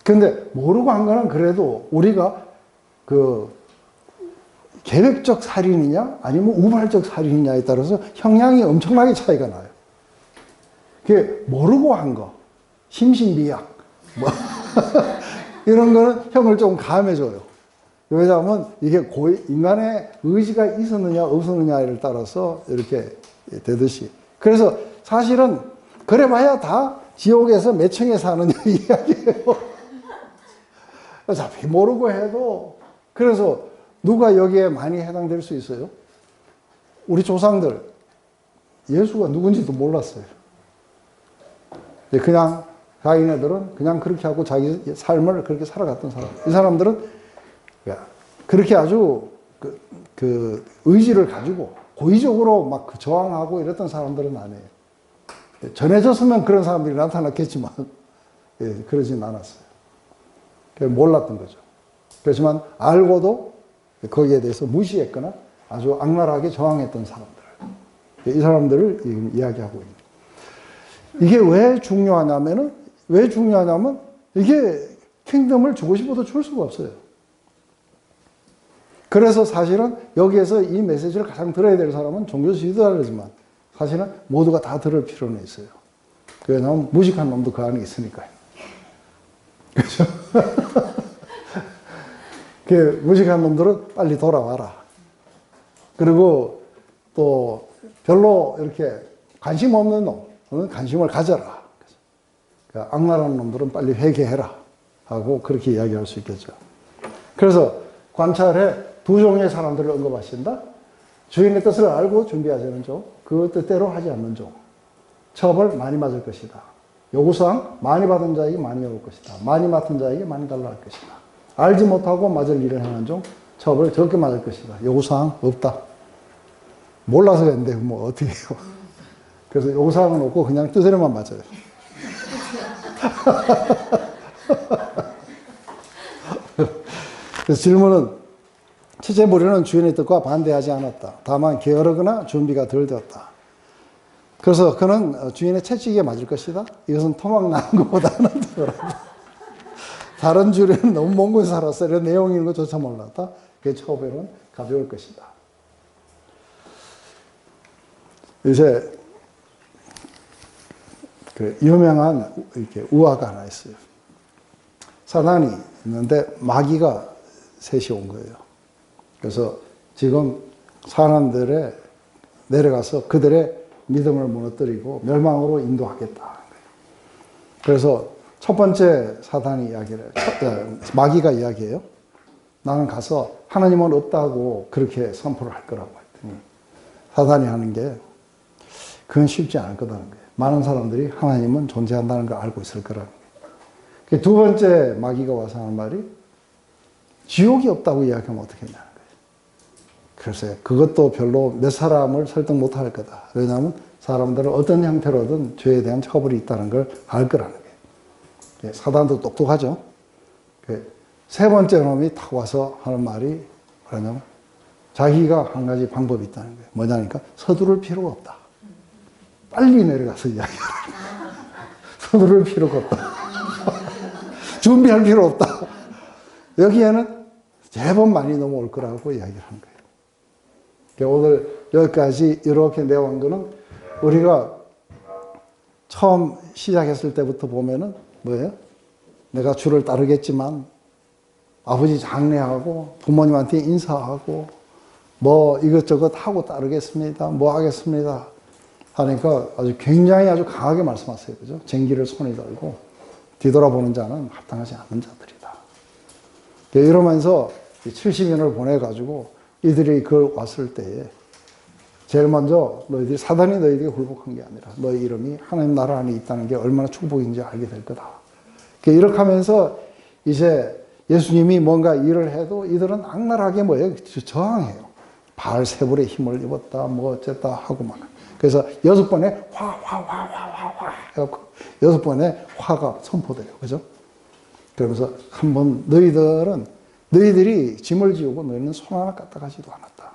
근데 모르고 한 거는 그래도 우리가 그 계획적 살인이냐 아니면 우발적 살인이냐에 따라서 형량이 엄청나게 차이가 나요. 그게 모르고 한 거, 심신미약, 뭐 이런 거는 형을 좀 감해줘요. 왜냐하면 이게 인간의 의지가 있었느냐 없었느냐를 따라서 이렇게 되듯이. 그래서 사실은 그래봐야 다 지옥에서 몇 층에 사느냐 이야기예요. 어차피 모르고 해도. 그래서 누가 여기에 많이 해당될 수 있어요? 우리 조상들 예수가 누군지도 몰랐어요. 그냥 자기네들은 그냥 그렇게 하고 자기 삶을 그렇게 살아갔던 사람. 이 사람들은 그렇게 아주 그 의지를 가지고 고의적으로 막 저항하고 이랬던 사람들은 아니에요. 전해졌으면 그런 사람들이 나타났겠지만 그러진 않았어요. 몰랐던 거죠. 그렇지만 알고도 거기에 대해서 무시했거나 아주 악랄하게 저항했던 사람들. 이 사람들을 이야기하고 있는. 이게 왜 중요하냐면 이게 킹덤을 주고 싶어도 줄 수가 없어요. 그래서 사실은 여기에서 이 메시지를 가장 들어야 될 사람은 종교 지도자이지만 사실은 모두가 다 들을 필요는 있어요. 왜냐하면 무식한 놈도 그 안에 있으니까요. 그렇죠? 그 무식한 놈들은 빨리 돌아와라. 그리고 또 별로 이렇게 관심 없는 놈은 관심을 가져라. 그러니까 악랄한 놈들은 빨리 회개해라 하고 그렇게 이야기할 수 있겠죠. 그래서 관찰해 두 종의 사람들을 언급하신다. 주인의 뜻을 알고 준비하자는 종, 그 뜻대로 하지 않는 종. 처벌 많이 맞을 것이다. 요구사항 많이 받은 자에게 많이 요구할 것이다. 많이 맡은 자에게 많이 달라 할 것이다. 알지 못하고 맞을 일을 행하는 종, 처벌 적게 맞을 것이다. 요구사항 없다. 몰라서 했는데 뭐 어떻게 해요. 그래서 요구사항은 없고 그냥 뜻대로만 맞아요. 그래서 질문은 첫째 무리는 주인의 뜻과 반대하지 않았다. 다만 게으르거나 준비가 덜 되었다. 그래서 그는 주인의 채찍에 맞을 것이다. 이것은 토막 나는 것보다는 덜하다. 다른 주리는 너무 먼 곳에 살았어. 이런 내용이 있는 것조차 몰랐다. 그 처벌은 가벼울 것이다. 이제 그 유명한 이렇게 우화가 하나 있어요. 사단이 있는데 마귀가 셋이 온 거예요. 그래서 지금 사람들의 내려가서 그들의 믿음을 무너뜨리고 멸망으로 인도하겠다. 그래서 첫 번째 사단이 이야기를, 마귀가 이야기해요. 나는 가서 하나님은 없다고 그렇게 선포를 할 거라고 했더니 사단이 하는 게 그건 쉽지 않을 거라는 거예요. 많은 사람들이 하나님은 존재한다는 걸 알고 있을 거라는 거예요. 두 번째 마귀가 와서 하는 말이 지옥이 없다고 이야기하면 어떻게 했냐는 거예요. 그래서 그것도 별로 몇 사람을 설득 못 할 거다. 왜냐하면 사람들은 어떤 형태로든 죄에 대한 처벌이 있다는 걸 알 거라는 거예요. 사단도 똑똑하죠. 세 번째 놈이 탁 와서 하는 말이 뭐냐면 자기가 한 가지 방법이 있다는 거예요. 뭐냐니까 서두를 필요가 없다. 빨리 내려가서 이야기하라. 서두를 필요가 없다. 준비할 필요 없다. 여기에는 제법 많이 넘어올 거라고 이야기를 하는 거예요. 오늘 여기까지 이렇게 내어온 거는 우리가 처음 시작했을 때부터 보면은 뭐예요? 내가 주를 따르겠지만 아버지 장례하고 부모님한테 인사하고 뭐 이것저것 하고 따르겠습니다. 뭐 하겠습니다. 하니까 아주 굉장히 아주 강하게 말씀하세요. 그죠? 쟁기를 손에 들고 뒤돌아보는 자는 합당하지 않는 자들이다. 이러면서 70년을 보내가지고 이들이 그걸 왔을 때에 제일 먼저 너희들이 사단이 너희들에게 굴복한 게 아니라 너희 이름이 하나님 나라 안에 있다는 게 얼마나 축복인지 알게 될 거다. 이렇게 하면서 이제 예수님이 뭔가 일을 해도 이들은 악랄하게 뭐예요? 저항해요. 바알세불의 힘을 입었다, 뭐 어쨌다 하고 막. 그래서 6번에 화 해갖고 6번에 화가 선포돼요. 그죠? 그러면서 한번 너희들이 짐을 지우고 너희는 손 하나 까딱하지도 않았다.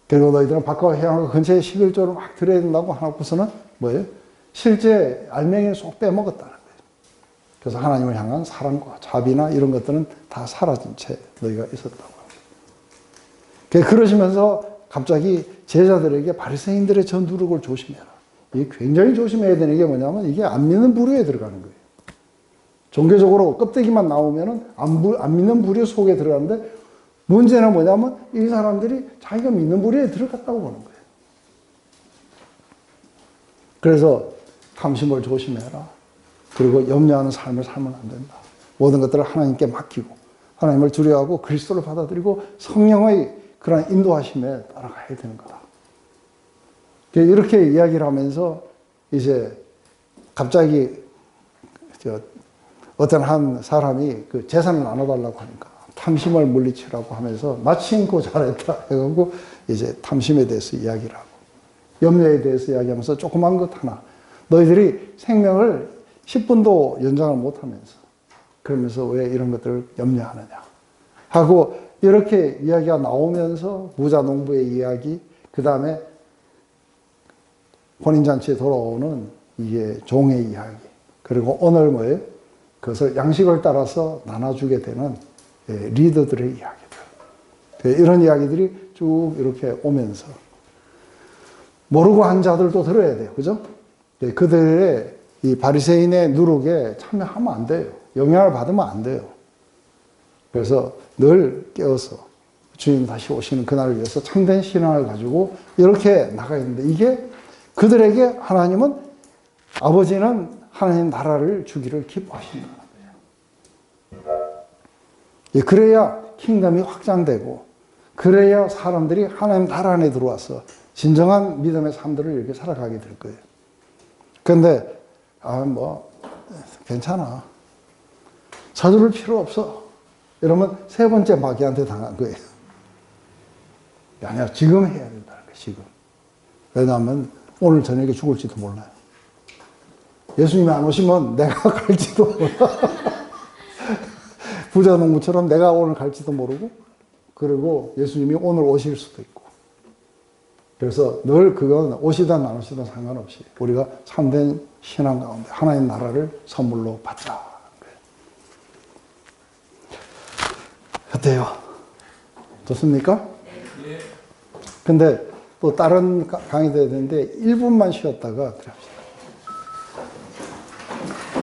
그리고 너희들은 밖과 해안과 근처에 11조를 막 드려야 된다고 하고서는 뭐예요? 실제 알맹이를 쏙 빼먹었다는 거예요. 그래서 하나님을 향한 사랑과 자비나 이런 것들은 다 사라진 채 너희가 있었다고 합니다. 그러시면서 갑자기 제자들에게 바리새인들의 저 누룩을 조심해라. 이게 굉장히 조심해야 되는 게 뭐냐면 이게 안 믿는 부류에 들어가는 거예요. 종교적으로 껍데기만 나오면은 안 믿는 부류 속에 들어가는데 문제는 뭐냐면 이 사람들이 자기가 믿는 부류에 들어갔다고 보는 거예요. 그래서 탐심을 조심해라. 그리고 염려하는 삶을 살면 안 된다. 모든 것들을 하나님께 맡기고 하나님을 두려워하고 그리스도를 받아들이고 성령의 그런 인도하심에 따라가야 되는 거다. 이렇게 이야기를 하면서 이제 갑자기 어떤 한 사람이 그 재산을 나눠달라고 하니까 탐심을 물리치라고 하면서 마침 그 잘했다 해가지고 이제 탐심에 대해서 이야기를 하고 염려에 대해서 이야기하면서 조그만 것 하나 너희들이 생명을 10분도 연장을 못하면서 그러면서 왜 이런 것들을 염려하느냐 하고 이렇게 이야기가 나오면서 부자 농부의 이야기 그 다음에 혼인잔치에 돌아오는 이게 종의 이야기 그리고 오늘 뭐예요? 그것을 양식을 따라서 나눠주게 되는 리더들의 이야기들 이런 이야기들이 쭉 이렇게 오면서 모르고 한 자들도 들어야 돼요. 그죠? 그들의 이 바리새인의 누룩에 참여하면 안 돼요. 영향을 받으면 안 돼요. 그래서 늘 깨어서 주님 다시 오시는 그날을 위해서 참된 신앙을 가지고 이렇게 나가야 되는데 이게 그들에게 하나님은 아버지는 하나님 나라를 주기를 기뻐하신다는 거예요. 그래야 킹덤이 확장되고 그래야 사람들이 하나님 나라 안에 들어와서 진정한 믿음의 삶들을 이렇게 살아가게 될 거예요. 그런데 괜찮아. 서두를 필요 없어. 이러면 세 번째 마귀한테 당한 거예요. 아니야, 지금 해야 된다는 거예요, 지금. 왜냐하면 오늘 저녁에 죽을지도 몰라요. 예수님이 안 오시면 내가 갈지도 몰라. 부자 농부처럼 내가 오늘 갈지도 모르고, 그리고 예수님이 오늘 오실 수도 있고. 그래서 늘 그건 오시든 안 오시든 상관없이 우리가 참된 신앙 가운데 하나님 나라를 선물로 받자. 어때요? 좋습니까? 네. 근데 또 다른 강의도 해야 되는데 1분만 쉬었다가 들어갑시다.